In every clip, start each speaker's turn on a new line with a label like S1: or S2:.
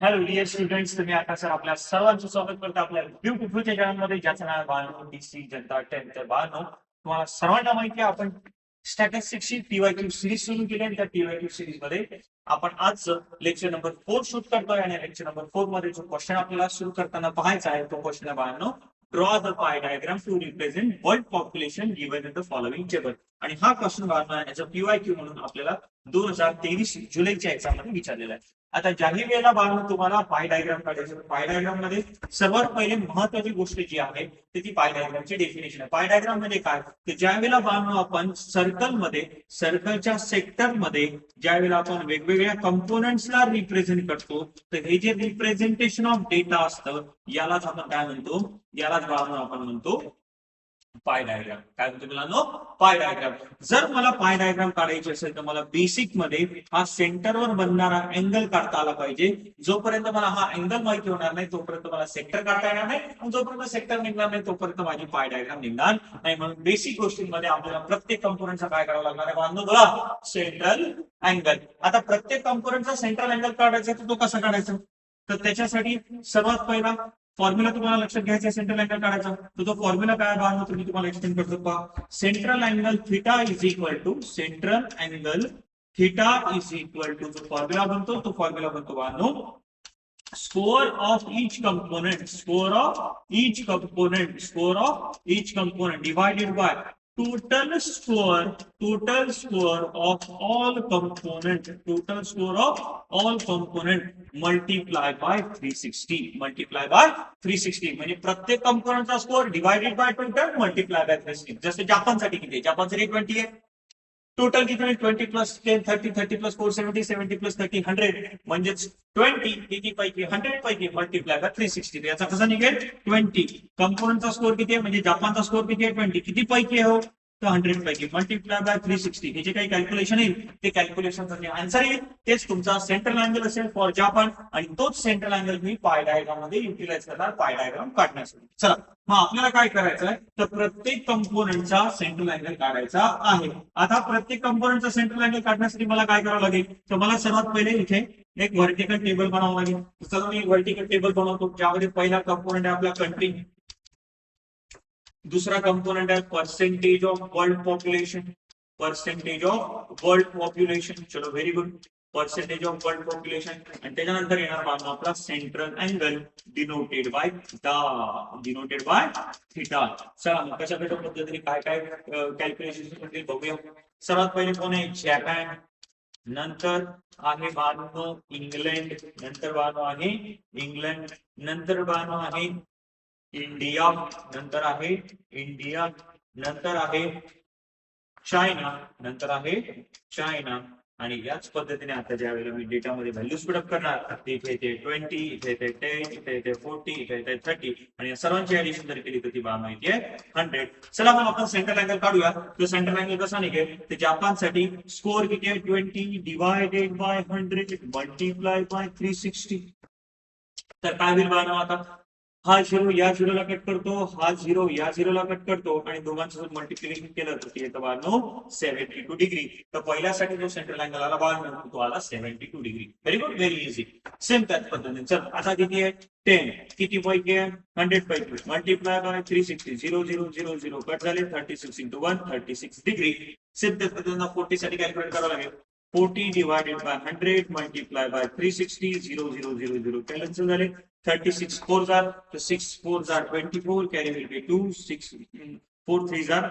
S1: Hello dear students, तुम्ही आता sir आपल्या सर्वांचं स्वागत करतो आपल्या ब्युटिफुलच्या चॅनलमध्ये, ज्याचं नाव बानो डीसी जनता 10. तर बानो, तुम्हाला सर्वांना माहिती आहे आपण स्टॅटिस्टिक्सची टीवायक्यू सिरीज सुरू केली आहे. त्या टीवायक्यू सिरीज मध्ये आपण आज लेक्चर नंबर 4 शूट करतोय आणि लेक्चर नंबर 4 मध्ये जो क्वेश्चन आपल्याला सुरू करताना पाहायचा आहे तो क्वेश्चन आहे बानो, draw the pie diagram to represent world population given in the following table. आणि हा क्वेश्चन बानो ॲज अ पीवायक्यू म्हणून आपल्याला 2023 जुलैच्या एक्झाम मध्ये विचारलेला आहे. आता ज्याही वेळेला बाळांनो तुम्हाला पाय डायग्राम काढायचं, पाय डायग्राम मध्ये सर्वात पहिले महत्वाची गोष्ट जी आहे ती पाय डायग्रामची डेफिनेशन आहे. पाय डायग्राम मध्ये काय, की ज्या वेळेला बाळांनो आपण सर्कलच्या सेक्टर मध्ये ज्या वेळेला आपण वेगवेगळ्या कंपोनेंट्सला रिप्रेझेंट करतो, तर हे जे रिप्रेझेंटेशन ऑफ डेटा असतं यालाच आपण काय म्हणतो, यालाच बाळांनो आपण म्हणतो पाय डायग्राम. काय म्हणतो मुलांनो? Pie diagram. जर मला पाय डायग्राम काढायची असेल तर मला बेसिक मध्ये हा सेंटरवर बनणारा अँगल काढता आला पाहिजे. जोपर्यंत मला हा अँगल माहिती होणार नाही तोपर्यंत मला सेक्टर काढता येणार नाही, आणि जोपर्यंत सेक्टर निघणार नाही तोपर्यंत माझी पाय डायग्राम निघणार नाही. म्हणून बेसिक गोष्टींमध्ये आपल्याला प्रत्येक कंपोनेंटचा काय करावं लागणार आहे बांधून बघा, सेंट्रल अँगल. आता प्रत्येक कंपोनेंटचा सेंट्रल अँगल काढायचा तर तो कसा काढायचा, तर त्याच्यासाठी सर्वात पहिला फॉर्म्युला तुम्हाला लक्षात घ्यायचा, सेंट्रल अँगल काढायचा. तर तो फॉर्म्युला काय बांधतो तुम्ही तुम्हाला एक्सप्लेन करतो पहा. Central angle theta is equal to जो फॉर्म्युला बनतो तो फॉर्म्युला बनतो बांधो, score of each component divided by total score of all component multiply by 360 म्हणजे प्रत्येक कंपोनेंटचा score divided by total multiply by 360. जसं जापानसाठी किती आहे, जापानसाठी 20 आहे. टोटल किती आहे, 20 प्लस 10 30 30 प्लस 4 70 70 प्लस 30 100 म्हणजेच 20 किती पैकी 100 पैकी मल्टिप्लाय बाय 360. याचा कसा निघेल, 20 कंपोनेंटचा स्कोर किती आहे म्हणजे जापानचा स्कोर किती आहे 20 किती पैकी आहे हो, तर 100 पैकी मल्टिप्लाय बाय 360. हे जे काही कॅल्क्युलेशन येईल ते कॅल्क्युलेशनचा जे आन्सर येईल तेच तुमचा सेंट्रल अँगल असेल फॉर जापान, आणि तोच सेंट्रल अँगल मी पाय डायग्राम मध्ये युटिलाइज करणार पाय डायग्राम काढण्यासाठी. चला मग आपल्याला काय करायचं आहे, तर प्रत्येक कंपोनेंटचा सेंट्रल अँगल काढायचा आहे. आता प्रत्येक कंपोनेंटचा सेंट्रल अँगल काढण्यासाठी मला काय करावं लागेल, तर मला सर्वात पहिले इथे एक व्हर्टिकल टेबल बनावं लागेल. चला मी व्हर्टिकल टेबल बनवतो, ज्यामध्ये पहिला कंपोनेंट आहे आपला कंटिन्यू, दूसरा कंपोनेंट है परसेंटेज ऑफ वर्ल्ड पॉप्युलेशन. चलो very good, percentage of world population. आणि त्याच्यानंतर येणार बाजू आपला central angle denoted by theta. चला मग कशा पद्धतीने काय काय कॅल्क्युलेशन बघूया. सर्वात पहिले कोण आहे, जपान. नंतर आहे बाजू इंग्लंड. नंतर बाजू आहे इंग्लंड. नंतर बाजू आहे इंडिया. नंतर आहे चायना. आणि याच पद्धतीने आता ज्या वेळेला मी डेटामध्ये व्हॅल्यू स्पीडअप करणार, इथे 20, इथे 10, इथे 40, इथे 30, आणि या सर्वांची ऍडिशन जर केली तर ती बार माहिती आहे 100. चला मग आपण सेंट्रल अँगल काढूया. तो सेंट्रल अँगल कसा निघेल, तर जापानसाठी स्कोर किती आहे 20 डिवायडेड बाय 100 मल्टिप्लाय बाय 360. तर काय होईल बार आता, हा झिरो या झिरोला कट करतो, हा झिरो या झिरोला कट करतो, आणि दोघांचं मल्टिप्लिकेशन केलं तर येतं बाळनो 72 डिग्री. तर पहिल्यासाठी जो सेंट्रल अँगल आला बाळनो तो आला 72 degree. Very good, very easy. Same त्याच पद्धतीने चल आता किती आहे 10 किती पैकी आहे 100 पैकी मल्टिप्लाय बाय 360 0 0 0 0 कट झाले 36 इंटू 1 36 डिग्री. सेम त्याच पद्धतीने 40 साठी कॅल्क्युलेट करावं लागेल. 40 divided by 100 multiply by 360 0 0 0 0 cancel झाले. 36 4s are, so 6 4s are 24, carry will be 2, 6 4 3s are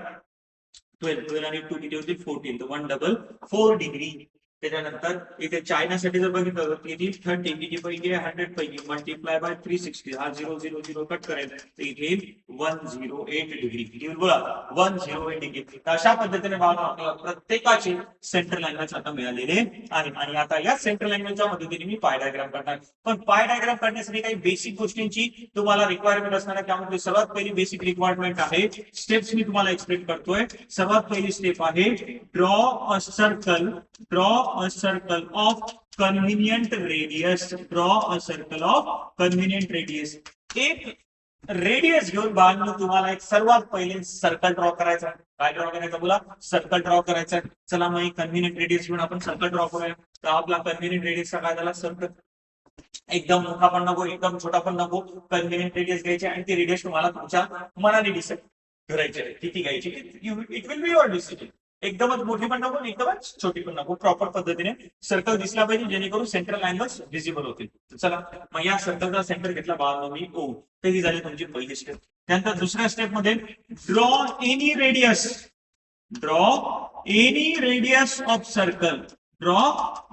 S1: 12, 12 आणि 2 किती होतील 14, तर 144 डिग्री. त्याच्यानंतर इथे चायनासाठी जर बघितलं तर किती 30 किती पैकी 100 पैकी मल्टिप्लाय बाय 360, हा 0 0 0 कट करेल तर इथे 108 डिग्री. किती होईल बोला 108 डिग्री. अशा पद्धतीने आपल्याला प्रत्येकाचे सेंट्रल अँगल्स आता मिळालेले आहे. आणि आता या सेंट्रल अँगलच्या मदतीने मी पाय डायग्राम करणार. पण पाय डायग्राम करण्यासाठी काही बेसिक गोष्टींची तुम्हाला रिक्वायरमेंट असणार आहे. त्यामध्ये सर्वात पहिली बेसिक रिक्वायरमेंट आहे, स्टेप्स मी तुम्हाला एक्सप्लेन करतोय. सर्वात पहिली स्टेप आहे draw a circle of convenient radius. एक रेडियस घेऊन बाळांनो तुम्हाला एक सर्वात पहिले सर्कल ड्रॉ करायचा. काय ड्रॉ करायचं बोला, सर्कल ड्रॉ करायचा. चला मग कन्व्हिनियंट रेडियस घेऊन आपण सर्कल ड्रॉ करूया. तर आपला कन्व्हिनियंट रेडियसचा काय झाला सर्कल. एकदम मोठा पण नको, एकदम छोटा पण नको, कन्व्हिनियंट रेडियस घ्यायचे आणि ते रेडियस तुम्हाला तुमच्या मनाने डिसाईड करायचे आहे किती घ्यायची. It will be your decision. एकदमच मोठी पण नको, एकदमच छोटी पण नको, प्रॉपर पद्धतीने सर्कल दिसला पाहिजे जेणेकरून सेंट्रल अँगल्स व्हिजिबल होतील. चला मग या सर्कलचा सेंटर घेतला बाळांनो मी ओ. तर ही झाली तुमची पहिली स्टेप. त्यानंतर दुसऱ्या स्टेप मध्ये draw any radius, draw any radius of circle, draw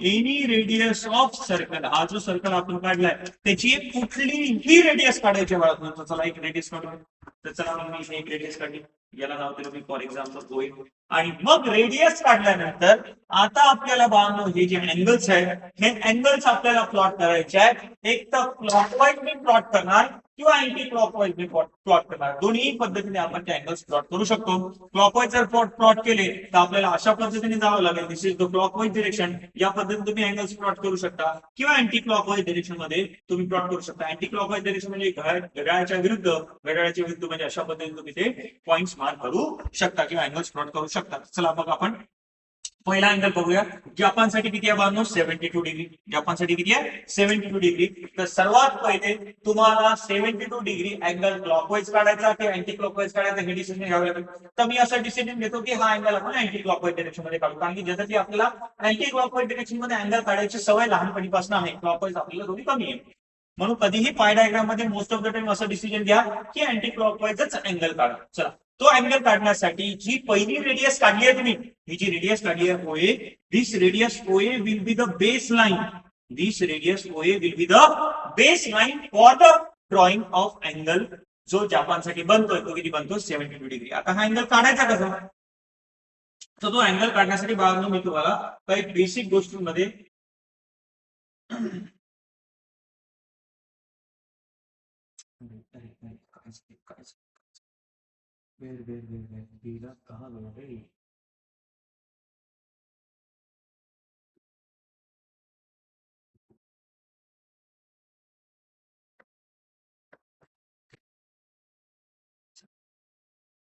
S1: any radius of circle. हा जो सर्कल आपण काढलाय त्याची कुठलीही रेडियस काढायची बाळा. चला एक रेडियस काढूया. तर चला मग मी एक रेडियस काढली, याला नाव दिलं मी फॉर एक्झाम्पल ओ. आणि मग रेडियस काढल्यानंतर आता आपल्याला बाळांनो हे जे अँगल्स आहेत हे अँगल्स आपल्याला प्लॉट करायचे आहेत. एक तर क्लॉकवाईज मी प्लॉट करणार किंवा अँटी क्लॉकवाईज मी प्लॉट करणार. दोन्ही पद्धतीने आपण ते अँगल्स प्लॉट करू शकतो. क्लॉकवाईज जर प्लॉट केले तर आपल्याला अशा पद्धतीने जावं लागेल. दिस इज द क्लॉकवाईज डिरेक्शन. या पद्धतीने तुम्ही अँगल्स प्लॉट करू शकता किंवा अँटी क्लॉकवाईज डिरेक्शन मध्ये तुम्ही प्लॉट करू शकता. अँटी क्लॉकवाईज डिरेक्शन म्हणजे घड्याळाच्या विरुद्ध, घड्याळाच्या विरुद्ध म्हणजे अशा पद्धतीने तुम्ही ते पॉइंट्स मार्क करू शकता किंवा अँगल्स प्लॉट करू शकता. चला मग आपण पहिला अँगल बघूया. जपानसाठी किती आहे बाळांनो? 72 डिग्री. जपानसाठी किती आहे? 72 डिग्री. तर सर्वात पहिले तुम्हाला 72 डिग्री अँगल क्लॉकवाईज काढायचा की अँटी क्लॉकवाईज काढायचा हे डिसिजन घ्यावे लागेल. तर मी असं डिसिजन घेतो की हा अँगल आपण अँटी क्लॉकवाईज डिरेक्शन मध्ये काढू, कारण की जसं की आपल्याला अँटी क्लॉकवाईज डिरेक्शन मध्ये अँगल काढायची सवय लहानपणीपासून आहे, क्लॉकवाईज आपल्याला थोडी कमी आहे. म्हणून कधीही पाय डायग्राम मध्ये मोस्ट ऑफ द टाइम असं डिसिजन घ्या की अँटी क्लॉकवाईजच अँगल काढा. चला तो अँगल काढण्यासाठी जी पहिली रेडियस काढली आहे तुम्ही, ही जी रेडियस काढली आहे OA, this radius OA will be the base line. This radius OA will be the base line for the drawing of angle जो जपानसाठी बनतोय. तो किती बनतो? 72 डिग्री. आता हा अँगल काढायचा कसा? तर तो अँगल काढण्यासाठी बाळांनो मी तुम्हाला काही बेसिक गोष्टींमध्ये कहा गया रे?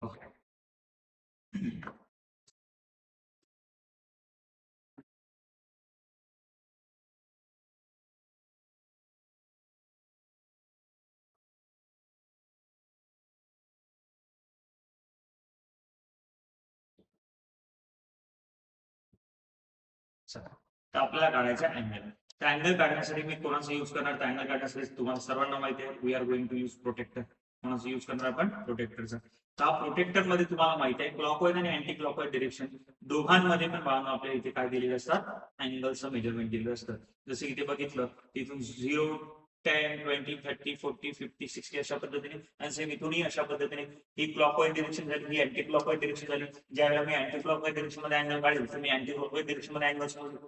S1: Okay. तर आपल्याला काढायचा अँगल. त्या अँगल काढण्यासाठी मी कोणाचा यूज करणार? तर अँगल काढण्यासाठी तुम्हाला सर्वांना माहिती आहे we are going to use protractor. कोणाचा यूज करणार आपण? प्रोटेक्टरचा. तर प्रोटेक्टर मध्ये तुम्हाला माहिती आहे क्लॉकवाईज आणि अँटी क्लॉकवाईज डिरेक्शन दोघांमध्ये पण बाळांनो आपल्या इथे काय दिलेले असतात? अँगलचं मेजरमेंट दिलेलं असतं. जसं इथे बघितलं तिथून 0, 10, 20, 30, 40, 50, 60 अशा पद्धतीने आणि सेम इथूनही अशा पद्धतीने ही क्लॉकवाईज डिरेक्शन झाली, ही अँटी क्लॉकवाईज डिरेक्शन झाली. ज्यावेळेला मी अँटी क्लॉकवाईज डिरेक्शन मध्ये अँगल काढेल तर मी अँटी क्लॉकवाईज डिरेक्शन मध्ये अँगल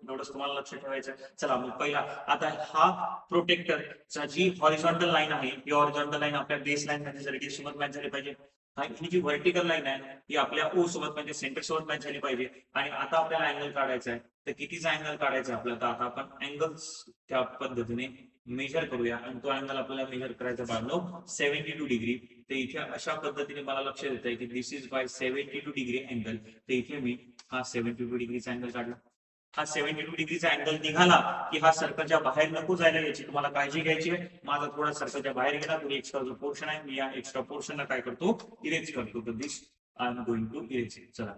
S1: एवढंच तुम्हाला लक्ष ठेवायचं. चला मग पहिला आता हा प्रोटेक्टरचा जी हॉरिझॉन्टल लाईन आहे ही हॉरिझॉन्टल लाईन आपल्या बेस लाईन म्हणजे रेडियस सोबत मॅच झाली पाहिजे. ही जी व्हर्टिकल लाईन आहे ही आपल्या ओ सोबत म्हणजे सेंटर सोबत मॅच झाली पाहिजे. आणि आता आपल्याला अँगल काढायचा आहे. तर कितीचा अँगल काढायचा आहे आपल्याला? तर आता आपण अँगल्स त्या पद्धतीने मेजर करूया आणि तो अँगल आपल्याला मेजर करायचा बाळांनो 72 डिग्री. तर इथे अशा पद्धतीने मला लक्ष देत आहे की दिस इज बाय 72 डिग्री अँगल. तर इथे मी हा 72 डिग्रीचा अँगल काढला. हा 72 डिग्रीचा अँगल निघाला की हा सर्कलच्या बाहेर नको जायला, याची तुम्हाला काळजी घ्यायची आहे. माझा थोडा सर्कलच्या बाहेर गेला तर एक्स्ट्रा जो पोर्शन आहे मी या एक्स्ट्रा पोर्शनला काय करतो? इरेज करतो. तर this I am going to erase. चला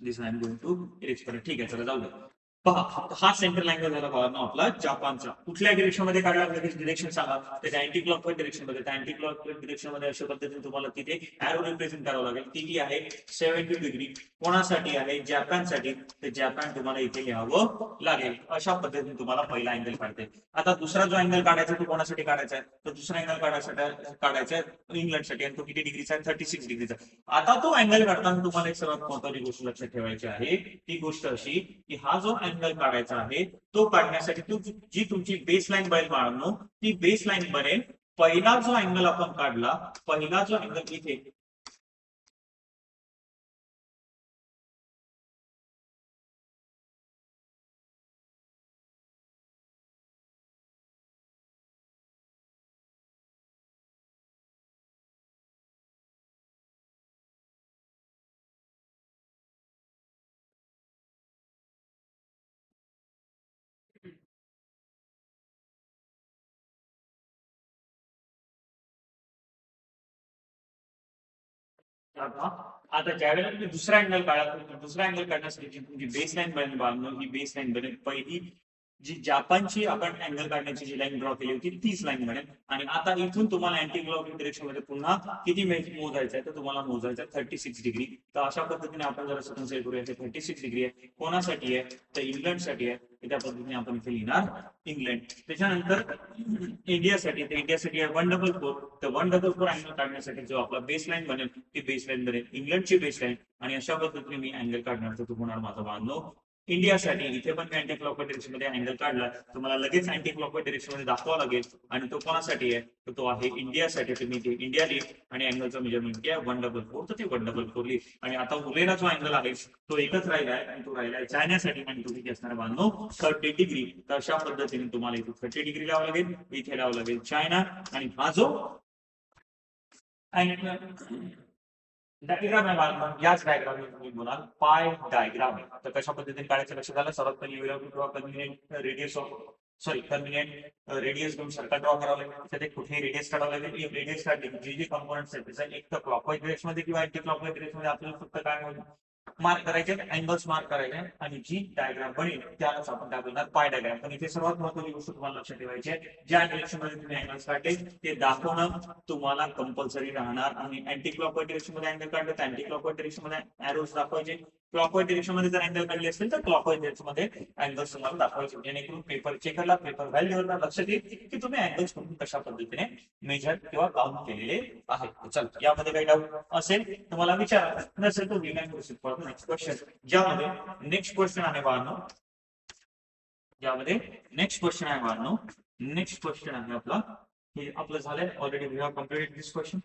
S1: this I am going to erase करा. ठीक आहे, चला जाऊ द्या. पहा हा सेंट्रल अँगल झाला बाळांनो आपला जापानचा. कुठल्या डिरेक्शन मध्ये काढला? डिरेक्शन सांगा. त्याच्या अँटी क्लॉकवाईज डिरेक्शन मध्ये. त्या अँटी क्लॉकवाईज डिरेक्शन मध्ये अशा पद्धतीने तुम्हाला तिथे अॅरो रिप्रेझेंट करावं लागेल. किती आहे? 70 डिग्री. कोणासाठी आहे? जपानसाठी. तर जपान तुम्हाला इथे लिहावं लागेल. अशा पद्धतीने तुम्हाला पहिला अँगल काढते. आता दुसरा जो अँगल काढायचा तो कोणासाठी काढायचा आहे? तर दुसरा अँगल काढायचा आहे इंग्लंडसाठी आणि तो किती डिग्रीचा आहे? 36 डिग्रीचा. आता तो अँगल काढताना तुम्हाला एक सर्वात महत्वाची गोष्ट लक्षात ठेवायची आहे. ती गोष्ट अशी की हा जो अँगल काढायचा आहे तो काढण्यासाठी जी तुमची बेस लाईन बनेल बाळांनो, ती बेस लाईन बनेल. पहिला जो अँगल आपण काढला, पहिला जो अँगल इथे आता ज्यावेळेला तुम्ही दुसरा अँगल काढा, दुसरा अँगल काढण्यासाठी जी तुमची बेस लाईन बनेल बाळांनो, ही बेस लाईन बनेल पहिली जी जापानची आपण अँगल काढण्याची जी लाईन ड्रॉ केली होती तीच लाईन बनेल. आणि आता इथून तुम्हाला अँटी क्लॉकवाईज डिरेक्शन मध्ये पुन्हा किती मोजायचं आहे तर तुम्हाला मोजायचं आहे 36 डिग्री. तर अशा पद्धतीने आपण जर असं कन्सिडर करूया 36 डिग्री आहे. कोणासाठी आहे तर इंग्लंडसाठी आहे. त्या पद्धतीने आपण इथे लिहिणार इंग्लंड. त्याच्यानंतर इंडियासाठी, तर इंडियासाठी आहे 144. तर 144 अँगल काढण्यासाठी जो आपला बेस लाईन बनेल ती बेस लाईन बनेल इंग्लंडची बेस लाईन. आणि अशा पद्धतीने मी अँगल काढणार तर तो होणार माझा बांधव इंडियासाठी. इथे पण मी अँटी क्लॉकवाईज डिरेक्शन मध्ये अँगल काढला तुम्हाला लगेच अँटी क्लॉकवाईज डिरेक्शन मध्ये दाखवावं लागेल. आणि तो कोणासाठी आहे तर तो आहे इंडियासाठी. तुम्ही ते इंडिया लिह आणि अँगलचं मेजरमेंट घ्या 144. तर ते 144 लिह. आणि आता उरलेला जो अँगल आहे तो एकच राहिला आहे आणि तो राहिला आहे चायनासाठी. आणि तो किती असणार बांधव 30 डिग्री. तर अशा पद्धतीने तुम्हाला इथे 30 डिग्री लावावं लागेल, इथे लावावं लागेल चायना. आणि हा जो डायग्राम आहे बाळांनो, याच डायग्राम तुम्ही बोलाल पाय डायग्राम आहे. तर कशा पद्धतीने काढायचं लक्षात आलं. सर्वात पहिले convenient radius of convenient radius घेऊन सर्कल ड्रॉ करावं लागेल. त्याचे कुठेही रेडियस काढावं लागेल. रेडियस काढली जी जी कॉम्पोनंट्स आहेत त्याचा एक तर क्लॉकवाईज डिरेक्शन मध्ये किंवा अँटी क्लॉकवाईज डिरेक्शन मध्ये आपल्याला फक्त काय मार्क करायचे, अँगल्स मार्क करायचे. आणि जी डायग्राम बनेल त्यालाच आपण काय बोलणार पाय डायग्राम. पण इथे सर्वात महत्त्वाची गोष्ट तुम्हाला लक्षात ठेवायची आहे, ज्या डिरेक्शन मध्ये तुम्ही अँगल्स काढले ते दाखवणं तुम्हाला कंपल्सरी राहणार. आणि अँटी क्लॉकवाईज डिरेक्शन मध्ये अँगल काढले तर अँटी क्लॉकवाईज डिरेक्शन मध्ये एरोज दाखवायचे. क्लॉकवाईज डिरेक्शन मध्ये जर अँगल काढले असेल तर क्लॉकवाईज डिरेक्शन मध्ये अँगल्स तुम्हाला दाखवायचे. जेणेकरून पेपर चेकरला, पेपर व्हॅल्यूवरला लक्षात येईल की तुम्ही अँगल्स कुठून कशा पद्धतीने मेजर किंवा काउंट केलेले आहेत. चल यामध्ये काही डाऊट असेल तर मला विचारा, नसेल तर मी नेक्स्ट क्वेश्चन. ज्यामध्ये नेक्स्ट क्वेश्चन आहे बाळांनो, ज्यामध्ये नेक्स्ट क्वेश्चन आहे बाळांनो, नेक्स्ट क्वेश्चन आहे आपला, हे आपलं झालंय already. We have completed this question.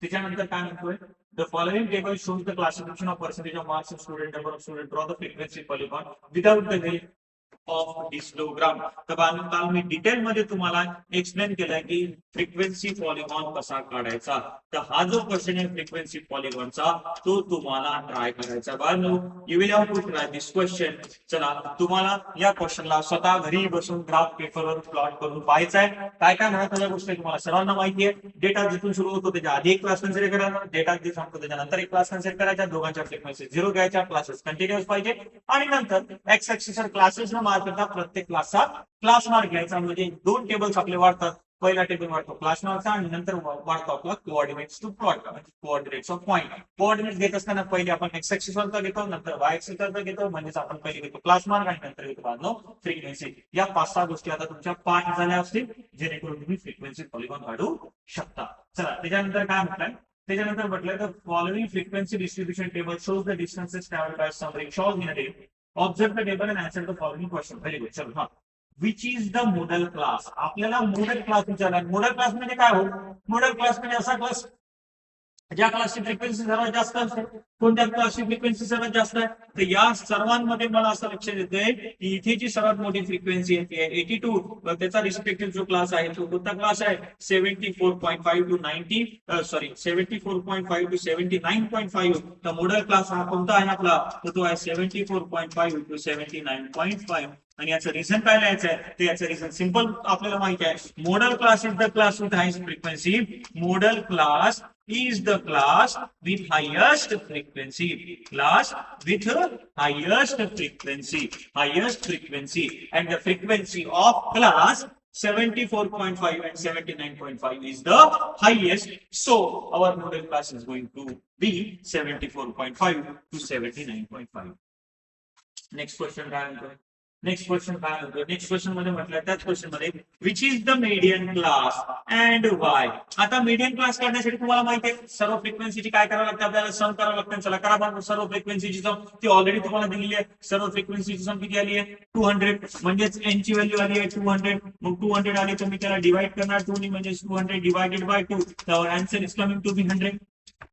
S1: त्याच्यानंतर काय म्हणतोय, the following table shows the classification of percentage of marks of student, number of student, draw the frequency polygon without the help of histogram. तर काल मी डिटेल मध्ये तुम्हाला explain केलंय की frequency polygon कसा काढायचा. तर हा जो क्वेश्चन आहे फ्रिक्वेन्सी पॉलिगॉनचा तो तुम्हाला ट्राय करायचा बाळांनो. You will have to try this question. चला तुम्हाला या क्वेश्चनला स्वतः घरी बसून ग्राफ पेपरवर प्लॉट करून पाहायचा आहे. काय काय महत्त्वाच्या गोष्टी तुम्हाला सर्वांना माहिती आहे. डेटा जिथून सुरू होतो त्याच्या आधी एक क्लास कन्सिडर करायचा, डेटा जे सांगतो त्याच्यानंतर एक क्लास कन्सिडर करायचा, दोघांच्या फ्रिक्वेन्सी 0 घ्यायच्या, क्लासेस कंटिन्युअस पाहिजे. आणि नंतर एक्स ऍक्सिसवर क्लासेस करता प्रत्येक क्लासचा क्लास मार्क घ्यायचा. म्हणजे दोन टेबल्स आपले वाढतात. पहिला टेबल वाढतो क्लास मार्कचा आणि नंतर वाढतो आपला coordinates to plot, coordinates of point. Coordinates घेत असताना पहिले आपण एक्स ऍक्सिस वरचा घेतो, नंतर वाय ऍक्सिस वरचा घेतो. म्हणजे आपण पहिले घेतो क्लास मार्क आणि नंतर घेतो बांधलो फ्रिक्वेन्सी. या 5-6 गोष्टी आता तुमच्या पाठ झाल्या असतील, जेणेकरून तुम्ही फ्रिक्वेन्सी पॉलिगॉन काढू शकता. चला त्याच्यानंतर काय म्हटलंय, त्याच्यानंतर म्हटलं तर following frequency distribution table shows the distances travelled by some rickshaws in a day. Observe the table and answer the following question. Very good. चलो हा, which is the model class. आपल्याला मॉडेल क्लास विचारला. Model class म्हणजे काय हो, model class म्हणजे असा class ज्या क्लासची फ्रिक्वेन्सी सर्वात जास्त असते. कोणत्या क्लासची फ्रिक्वेन्सी सर्वात जास्त आहे तर या सर्वांमध्ये मला असं लक्षात येतंय की इथे जी सर्वात मोठी फ्रिक्वेन्सी आहे ती आहे 82. त्याचा रिस्पेक्टिव्ह जो क्लास आहे तो कोणता क्लास आहे 74.5 टू 90 74.5 टू 79.5. तर मॉडेल क्लास हा कोणता आहे आपला तर तो आहे 74.5 टू 79.5. आणि याचं रिझन काय लिहायचं आहे ते याचं रिझन सिंपल आपल्याला माहिती आहे. Model class is the class with highest frequency. Model class is the class with highest frequency. Class with highest frequency and the frequency of class 74.5 and 79.5 is the highest. So our model class is going to be 74.5 to 79.5. Next question काय म्हणतोय, next question काय होतं. Next question मध्ये म्हटलं त्याच question मध्ये which is the median class and Y. आता median class काढण्यासाठी तुम्हाला माहिती आहे सर्व फ्रिक्वेन्सीची काय करावं लागतं आपल्याला सम करावं लागतं. चला करा सर्व फ्रिक्वेन्सीची सम. ती ऑलरेडी तुम्हाला दिलेली आहे. सर्व फ्रिक्वेन्सीची सम किती आली आहे 200. म्हणजेच एन ची व्हॅल्यू आली आहे 200. मग 200 आली तर मी त्याला डिवाइड करणार 2 ने म्हणजे 200 डिवाइडेड बाय 2. तर answer is coming to be 100.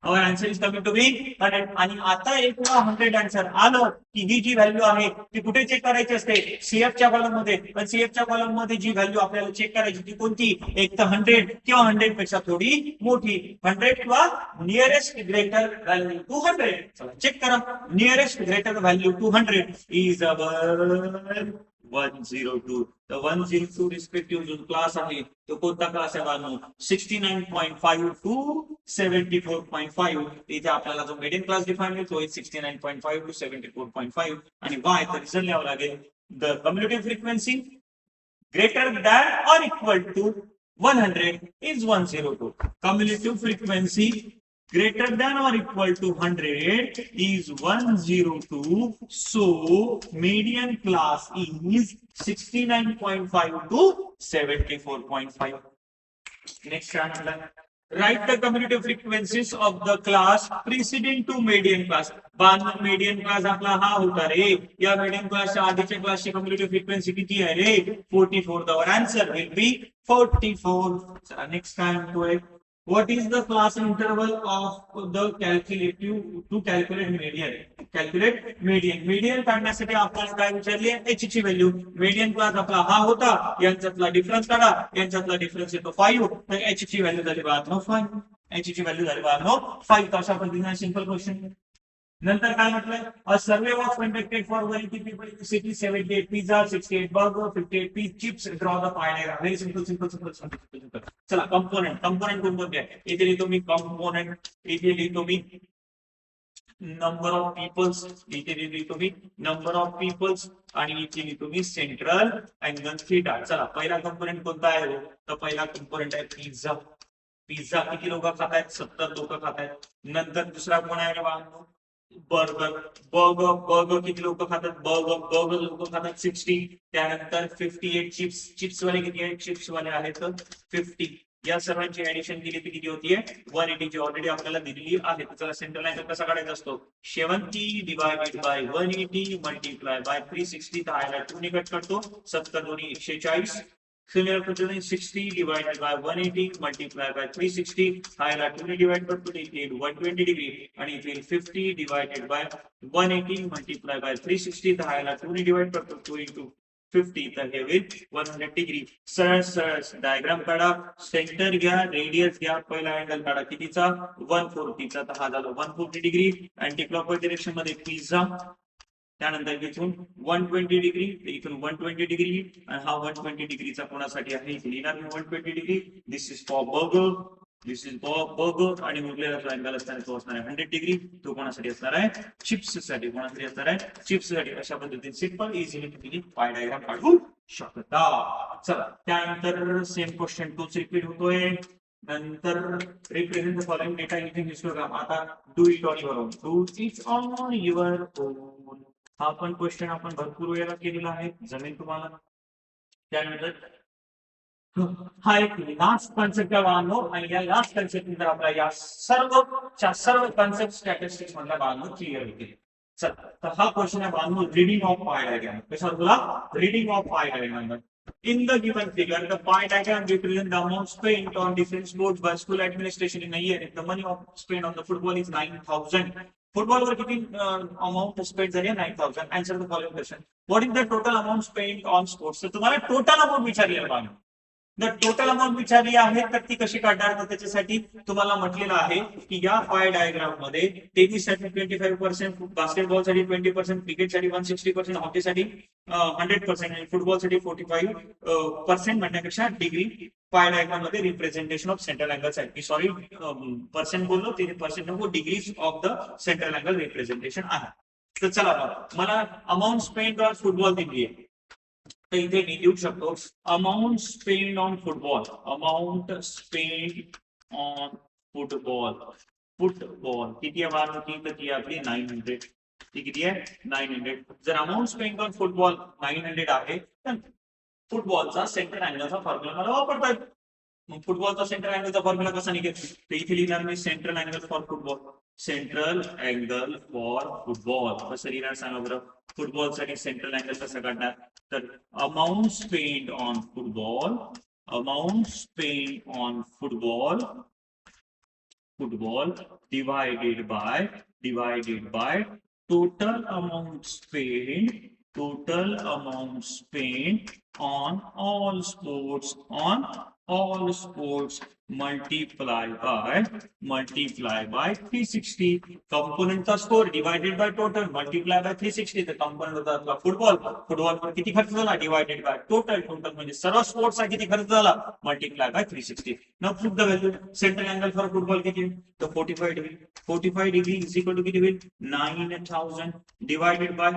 S1: Our answer is coming to be 100. आणि आता एक 100 आन्सर आलं की ही जी व्हॅल्यू आहे ती कुठे चेक करायची असते सीएफ च्या कॉलम मध्ये. पण सीएफ च्या कॉलम मध्ये जी व्हॅल्यू आपल्याला चेक करायची ती कोणती, एक तर 100 किंवा 100 पेक्षा थोडी मोठी. 100 किंवा नियरेस्ट ग्रेटर व्हॅल्यू टू 100. चला चेक करा. Nearest greater value to 100 is our 102. तर 102 रिस्पेक्टिव्ह जो क्लास आहे तो कोणता क्लास आहे बाळांनो? 69.5 टू 74.5. इथे आपल्याला जो मिडियम क्लास डिफाईन होतो 69.5 टू 74.5 आणि वाय तर रिझल्ट लिहावं लागेल. The cumulative frequency greater than or equal to 100 is 102. Cumulative frequency greater than or equal to 100 is 102. So median class is 69.5 to 74.5. Next chapter. Write the cumulative frequencies of the class preceding to median class. median class आपला हा होता रे. या median class च्या आधीच्या क्लासची cumulative frequency किती आहे रे? 44. The answer will be 44. चला next काय म्हणतोय? What is the class interval of the calculative to calculate median? Calculate median. Median काढण्यासाठी आपल्याला काय विचारली? h ची व्हॅल्यू. median क्लास आपला हा होता. यांच्यातला डिफरन्स काढा. यांच्यातला डिफरन्स येतो 5. तर h ची व्हॅल्यू झाली बाळांनो 5. h ची व्हॅल्यू झाली बाळांनो 5. अशा पद्धतीने सिंपल क्वेश्चन. नंतर काय म्हटलंय? A survey was conducted for 180 people in the city, 78 pizza, 68 burger, 58 pizza chips. Draw the pie diagram. Very simple. चला कंपोनेंट कोणकोणते आहे? इथे लिहितो मी कंपोनेंट, इथे लिहितो मी नंबर ऑफ पीपल्स, इथे लिहितो मी नंबर ऑफ पीपल्स आणि इथे लिहितो मी सेंट्रल अँगल थीटा. चला पहिला कंपोनेंट कोणता आहे? तर पहिला कंपोनेंट आहे पिझ्झा. पिझ्झा किती लोक खात आहेत? 70 लोक खात आहेत. नंतर दुसरा कोण आहे बाळांनो? बर्गर. बर्गर किती लोक खातात? बर्गर लोक खातात 60. त्यानंतर 58 चिप्स वाले किती आहेत? चिप्स वाले आहेत 50. या सर्वांची ऍडिशन केली तर किती होतीये? 180 जी ऑलरेडी आपल्याला दिलेली आहे. त्याचा सेंट्रल अँगल कसा काढायचा असतो? 70 डिवायडेड बाय 180 मल्टिप्लाय बाय 360. तर आयला 2 ने कट करतो. 70 दोन्ही 140. Similar पद्धतीने 60 divided by 180 multiply by 360. हायला 2 ने डिवाइड करतो. इथे येईल 120 डिग्री आणि इथे येईल 50 divided by 180 multiply by 360. तर हायला 2 ने डिवाइड करतो. 2 into 50 तर हे होईल 100 डिग्री. सरळ डायग्राम काढा. सेंटर घ्या, रेडियस घ्या. पहिला अँगल काढा कितीचा? 140 चा. तर हा झाला 140 डिग्री. अँटी क्लॉकवाईज डायरेक्शन मध्ये पिझ्झा. त्यानंतर इथून 120 डिग्री, इथून 120 डिग्री आणि हा 120 डिग्रीचा कोणासाठी आहे? इथे लिहिणार मी 120 degree. This is for burger, this is for burger आणि उरलेला जो अँगल असणार तो असणार आहे 100 डिग्री. तो कोणासाठी असणार आहे? चिप्स साठी. कोणासाठी असणार आहे? चिप्स साठी. अशा पद्धतीने सिंपल इझिली तुम्ही पाय डायग्राम काढू शकता. चला त्यानंतर सेम क्वेश्चन तोच रिपीट होतोय. नंतर represent the following data using histogram. आता do it on your own. Do it on your own. हा पण क्वेश्चन आपण भरपूर वेळेला केलेला आहे. जमेल तुम्हाला. त्यानंतर हा एक लास्ट कॉन्सेप्ट आहे बाळांनो आणि या लास्ट कॉन्सेप्ट नंतर आपला या सर्व कॉन्सेप्ट स्टॅटिस्टिक्स मधल्या बाळांनो क्लिअर होतील. चल तर हा क्वेश्चन आहे बाळांनो रीडिंग ऑफ पाय डायग्राम. कशावर तुला? Reading of pie diagram. In the given figure, the pie diagram represents the amount spent on different sports by school administration in a year. The money spent on the football is 9,000. Football वर किती amount spent झाली? 9,000. Answer the following question. What is the total amount spent on sports? तर तुम्हाला total amount विचारली आहे बाळांनो. जर total amount विचारली आहे तर ती कशी काढणार? तर त्याच्यासाठी तुम्हाला म्हटलेलं आहे की या पाय डायग्राम मध्ये टेनिस साठी 25%, बास्केटबॉल साठी 20%, क्रिकेट साठी 160%, हॉकी साठी 100% आणि फुटबॉल साठी 45% म्हणण्यापेक्षा डिग्री पाय डायग्राम मध्ये रिप्रेझेंटेशन ऑफ सेंट्रल अँगल साठी सॉरी पर्सेंट बोललो, तिथे पर्सेंट नको, degrees of the central angle representation आहे. तर चला मला अमाऊंट स्पेंड ऑन फुटबॉल दिली आहे. तर इथे मी लिहू शकतो amount spend on football. Amount spend on football. Football किती आहे बाळांनो? तर ती आपली 900. ती किती आहे? 900. जर अमाऊंट स्पेंड ऑन फुटबॉल 900 आहे तर फुटबॉलचा सेंटर अँगलचा फॉर्म्युला मला वापरता येतो. मग फुटबॉलचा सेंटर अँगलचा फॉर्म्युला कसा निघेल? तर इथे लिहिणार मी central angle for football. Central angle for football कसं लिहिणार सांगा बरं? फुटबॉल साठी सेंट्रल अँगल कसं काढणार? तर amount spend on football. Amount spend on football. Football divided by total amount spend. Total amount spend on all sports multiply by 360. कंपोनेंटचा score divided by total multiply by 360. तर component होता आपला football किती खर्च झाला डिवाइडेड बाय टोटल म्हणजे सर्व स्पोर्ट्सचा किती खर्च झाला multiply by 360. Now put the value. Central angle for football किती तर 45 degree. 45 degree is equal to किती होईल 9000 डिवाइडेड बाय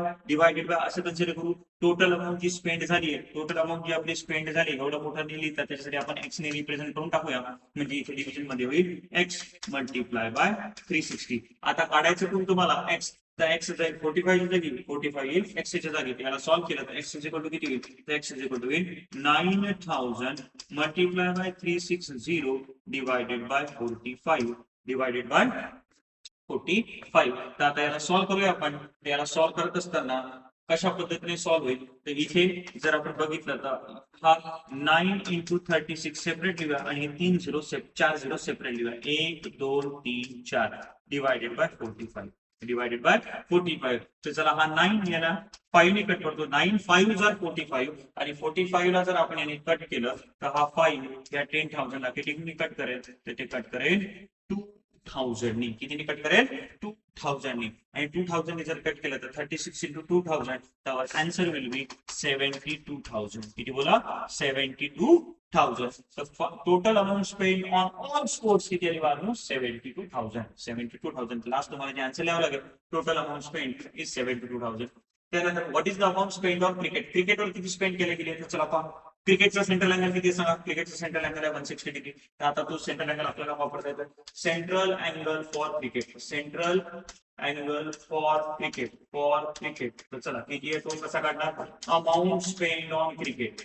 S1: असं कन्सिडर करू. टोटल अमाऊंट जी स्पेंड झाली आहे टोटल अमाऊंट जी आपली स्पेंड झाली एवढं मोठं लिहिली तर त्याच्यासाठी आपण एक्स ने रिप्रेझेंट करून टाकूया. म्हणजे इथे डिव्हिजन मध्ये होईल एक्स मल्टिप्लाय बाय 360. आता काढायचं कोण तुम्हाला एक्स तर एक्स जाईल 45 जागी 45 येईल एक्स च्या जागी याला सॉल्व्ह केलं तर एक्स इज इक्वल टू किती होईल तर एक्स इज इक्वल टू होईल 9000 multiply by 360 divided by 45 divided by 45. तर आता याला सॉल्व्ह करूया आपण. याला सॉल्व्ह करत असताना कशा पद्धतीने सॉल्व्ह होईल तर इथे जर आपण बघितलं तर हा 9 into 36 सेपरेट लिहूया आणि 4 0 सेपरेट लिहूया 1 2 3 4 डिवाइडेड बाय 45. तर चला हा 9 याला 5 ने कट करतो. 9 5 जार 45 आणि 45 ला जर आपण याने कट केलं तर हा 5 या 10,000 ला किती कट करेल तर ते कट करेल 2000 नी. किती कट करेल 2000 नी. आणि 2000 ने जर कट केलं तर 36 into 2000 तर आन्सर विल बी 72,000. किती बोला 72,000. तर total amount spend on all sports किती आली बाळांनो 72,000. लास्ट तुम्हाला जे आन्सर लिहावं लागेल टोटल अमाउंट स्पेंड इज 72,000. त्यानंतर what is the amount spend on क्रिकेटवर किती स्पेंड केले गेले तर चला पहा. क्रिकेटचा सेंट्रल अँगल किती सांगा. क्रिकेटचा सेंट्रल अँगल आहे 160 डिग्री. तर आता तो सेंट्रल अँगल आपल्याला वापरता येतो. सेंट्रल अँगल फॉर क्रिकेट तर चला किती आहे तो कसा काढणार. Amount spend on cricket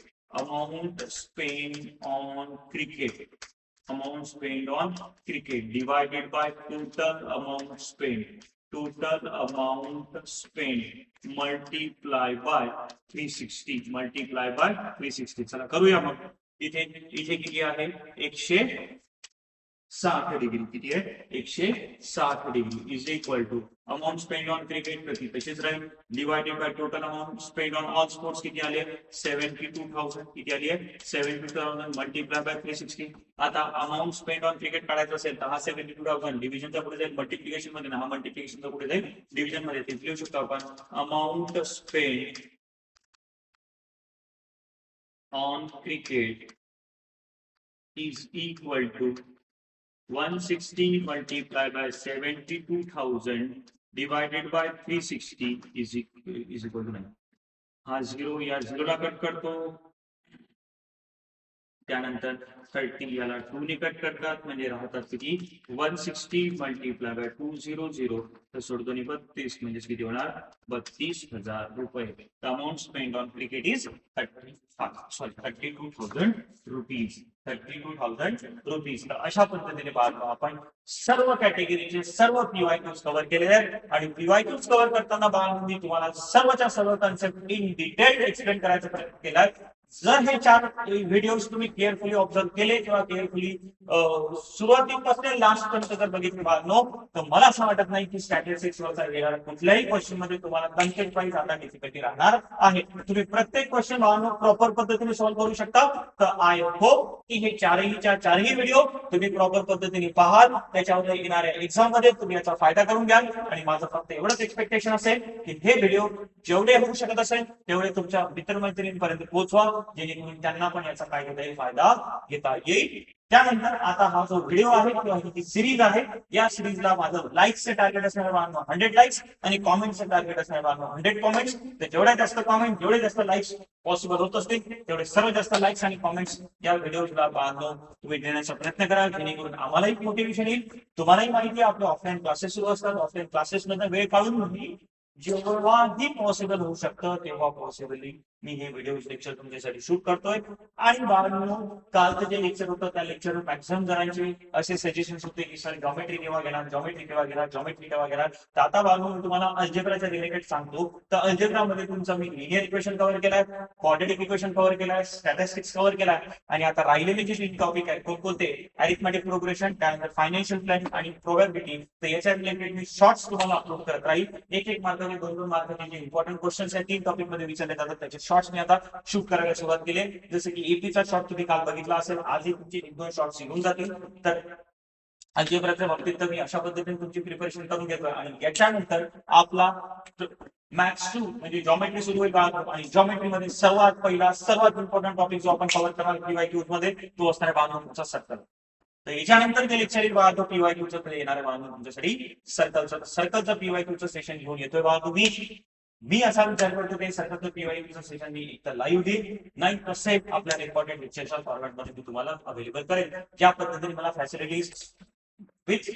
S1: divided by total amount spend multiply by 360. चला करूया मग. इथे किती आहे 160 डिग्री. किती आहे 160 degree is equal to amount spend on cricket प्रति तशीच राहील divided by total amount spend on all sports किती आले 72,000. किती आली आहे 72,000 मल्टिप्लाय बाय 360. आता अमाउंट स्पेंड ऑन क्रिकेट काढायचं असेल तर हा 72,000 डिव्हिजनच्या पुढे जाईल मल्टिप्लिकेशन मध्ये. हा मल्टिप्लिकेशनच्या पुढे जाईल डिव्हिजन मध्ये. ते लिहू शकतो आपण amount spend on cricket is equal to 160 multiplied by 72,000 divided by 360 is equal to 9. हा 0 या 0 ला कट करतो. त्यानंतर 30 याला 2 ने कट करतात म्हणजे राहतात किती 160 मल्टिप्लाय बाय 200 तर 32 म्हणजे किती होणार 32,000 रुपये. The amount spend on cricket is 32,000 rupees. 32,000 rupees. तर अशा पद्धतीने पाहतो आपण सर्व कॅटेगरीचे सर्व पीवायक्यूज कव्हर केलेले आहेत. आणि पीवायक्यूज कव्हर करताना बाळांनी तुम्हाला सर्वच्या सर्व कन्सेप्ट इन डिटेल एक्सप्लेन करायचा प्रयत्न केलाय. जर हे 4 व्हिडिओज तुम्ही केअरफुली ऑब्झर्व केले किंवा केअरफुली सुरुवातीपासून लास्ट पर्यंत जर बघितले बाळांनो तर मला असं वाटत नाही की स्टॅटिस्टिक्स वरचा येणारा कुठल्याही क्वेश्चन मध्ये तुम्हाला कंटेंट वाईज आता डिफिकल्टी राहणार आहे. तुम्ही प्रत्येक क्वेश्चन बाळांनो प्रॉपर पद्धतीने सॉल्व्ह करू शकता. तर आय होप की हे चारही व्हिडिओ तुम्ही प्रॉपर पद्धतीने पाहाल. त्याच्यावर येणाऱ्या एक्झाम मध्ये तुम्ही याचा फायदा करून घ्याल. आणि माझं फक्त एवढंच एक्सपेक्टेशन असेल की हे व्हिडिओ जेवढे होऊ शकत असेल तेवढे तुमच्या मित्रमैत्रिणींपर्यंत पोहोचवा जेणेकरून त्यांना पण याचा काही फायदा घेता येईल. त्यानंतर आता हा जो व्हिडिओ आहे किंवा ही सिरीज आहे या सिरीजला माझं लाईक्सचे टार्गेट असणार 100 लाईक्स आणि कॉमेंटचं टार्गेट असणार 100 कॉमेंट्स. तर जेवढ्या जास्त कॉमेंट जेवढे जास्त लाईक्स पॉसिबल होत असतील तेवढे सर्व जास्त लाईक्स आणि कॉमेंट्स या व्हिडिओला तुम्ही देण्याचा प्रयत्न करा जेणेकरून आम्हालाही मोटिवेशन येईल. तुम्हालाही माहिती आहे आपले ऑफलाईन क्लासेस सुरू असतात. ऑफलाईन क्लासेस मध्ये वेळ काढून जेव्हाही पॉसिबल होऊ शकतं तेव्हा पॉसिबली मी हे व्हिडिओ लेक्चर तुमच्यासाठी शूट करतोय. आणि बाळांनो कालचं जे लेक्चर होतं त्या लेक्चर मॅक्झिमम जणांचे असे सजेशन्स होते की सर जॉमेट्री केव्हा घेणार. तर आता बाळांनो मी तुम्हाला अल्जेब्राच्या रिलेटेड सांगतो. तर अल्जेब्रामध्ये तुमचा मी लिनियर इक्वेशन कव्हर केलाय, क्वाड्रेटिक इक्वेशन कव्हर केलाय, स्टॅटिस्टिक्स कव्हर केलाय आणि आता राहिलेले जे 3 टॉपिक आहेत कोणते अरिथमेटिक प्रोग्रेशन त्यानंतर फायनान्शियल प्लॅनिंग आणि प्रोबॅबिलिटी. तर याच्या रिलेटेड मी शॉर्ट्स तुम्हाला अपलोड करत राहील. एक मार्क आणि 2-2 मार्काचे जे इम्पॉर्टंट क्वेश्चन्स आहेत 3 टॉपिक मध्ये विचारले जातात त्याचे शॉर्ट्स मी आता शूट करायला सुरुवात केली. जसं की एपीचा शॉर्ट तुम्ही काल बघितला असेल, आजही तुमचे 1-2 शॉर्ट्स येऊन जातील. तर अल्जेब्राच्या बाबतीत तर मी अशा पद्धतीने तुमची प्रिपरेशन करून घेतोय आणि याच्यानंतर आपला मॅथ्स 2 म्हणजे जॉमेट्री सुरू होईल आणि जॉमेट्री मध्ये सर्वात पहिला सर्वात इम्पॉर्टंट टॉपिक जो आपण कव्हर करणार पीवायक्यूज मध्ये तो असणार आहे तुमचा सर्कल. तर याच्यानंतर ते लेक्चर येईल बाळा पीवायक्यूचं येणार आहे बाळा तुमच्यासाठी सर्कलचं पीवायक्यूचं सेशन घेऊन येतोय बाळा मी असा विचार करतो की सर्कलचं पीवायक्यूचं सेशन मी एक तर लाईव्ह देईल, नाही तर सेफ आपल्या रेकॉर्डेड लेक्चरच्या फॉर्मॅटमध्ये मी तुम्हाला अवेलेबल करेल. ज्या पद्धतीने मला फॅसिलिटीज विथ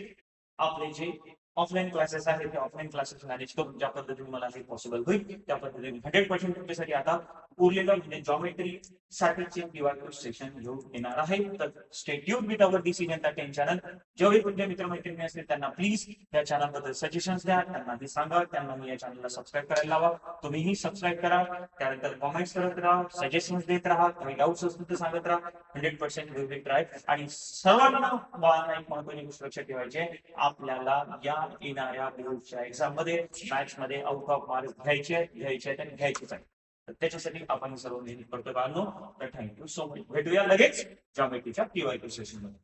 S1: आपले जे ऑफलाईन क्लासेस आहेत ते ऑफलाईन क्लासेस मॅनेज करून ज्या पद्धतीने मला हे पॉसिबल होईल त्या पद्धतीने 100% तुमच्यासाठी आता उरलेलं म्हणजे जॉमेट्री साठीचे पीवायक्यू सेशन घेऊन येणार आहे. तर stay tuned with our decision ten channel. जेवढे तुमचे मित्रमैत्रिणी असतील त्यांना प्लीज या चॅनल बद्दल सजेशन्स द्या, त्यांना ते सांगा, त्यांना मी या चॅनलला सबस्क्राईब करायला लावा. तुम्हीही सबस्क्राईब करा, त्यानंतर कॉमेंट्स करत राहा, सजेशन्स देत राहा, काही डाऊट्स असतील तर सांगत राहा. 100% वी विल ट्राय. आणि सर्वांना बाळांना एक महत्त्वाची गोष्ट लक्षात ठेवायची आहे, आपल्याला या येणाऱ्या बोर्डच्या एक्झाम मध्ये मॅथ्स मध्ये आउट ऑफ मार्क्स घ्यायचे आहेत आणि घ्यायचेच आहे. तर त्याच्यासाठी आपण सर्व मेहनत करतो बाळांनो. तर थँक्यू सो मच. भेटूया लगेच जॉमेट्रीच्या पीवायक्यू सेशन मध्ये.